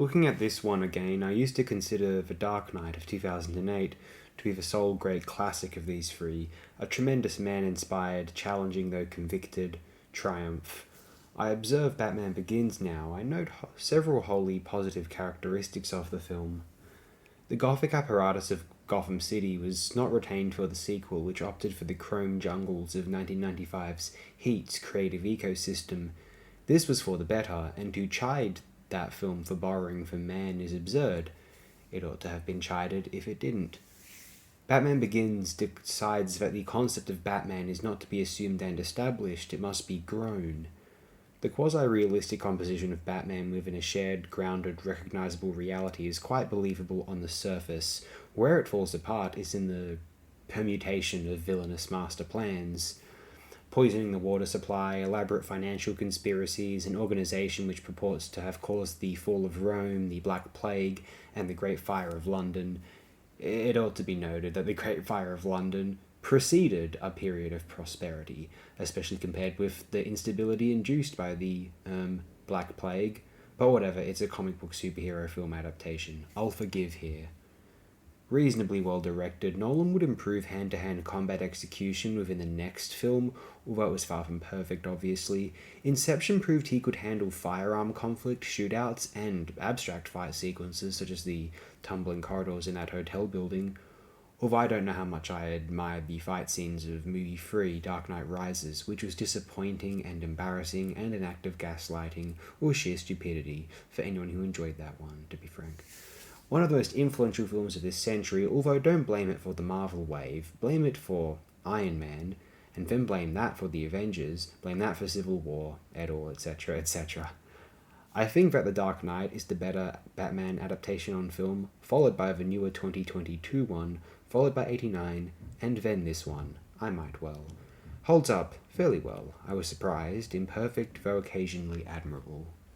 Looking at this one again, I used to consider The Dark Knight of 2008 to be the sole great classic of these three, a tremendous man-inspired, challenging though convicted, triumph. I observe Batman Begins now. I note several wholly positive characteristics of the film. The Gothic apparatus of Gotham City was not retained for the sequel, which opted for the chrome jungles of 1995's Heat's creative ecosystem. This was for the better, and to chide that film for borrowing from man is absurd. It ought to have been chided if it didn't. Batman Begins decides that the concept of Batman is not to be assumed and established, it must be grown. The quasi-realistic composition of Batman within a shared, grounded, recognizable reality is quite believable on the surface. Where it falls apart is in the permutation of villainous master plans. Poisoning the water supply, elaborate financial conspiracies, an organization which purports to have caused the fall of Rome, the Black Plague, and the Great Fire of London. It ought to be noted that the Great Fire of London preceded a period of prosperity, especially compared with the instability induced by the Black Plague. But whatever, it's a comic book superhero film adaptation. I'll forgive here. Reasonably well directed, Nolan would improve hand-to-hand combat execution within the next film, although it was far from perfect, obviously. Inception proved he could handle firearm conflict, shootouts, and abstract fight sequences, such as the tumbling corridors in that hotel building. Although I don't know how much I admired the fight scenes of movie 3, Dark Knight Rises, which was disappointing and embarrassing and an act of gaslighting or sheer stupidity for anyone who enjoyed that one, to be frank. One of the most influential films of this century, although don't blame it for the Marvel wave, blame it for Iron Man, and then blame that for the Avengers, blame that for Civil War, et al., etc., etc. I think that The Dark Knight is the better Batman adaptation on film, followed by the newer 2022 one, followed by 89, and then this one, I might well. Holds up fairly well. I was surprised, imperfect though occasionally admirable.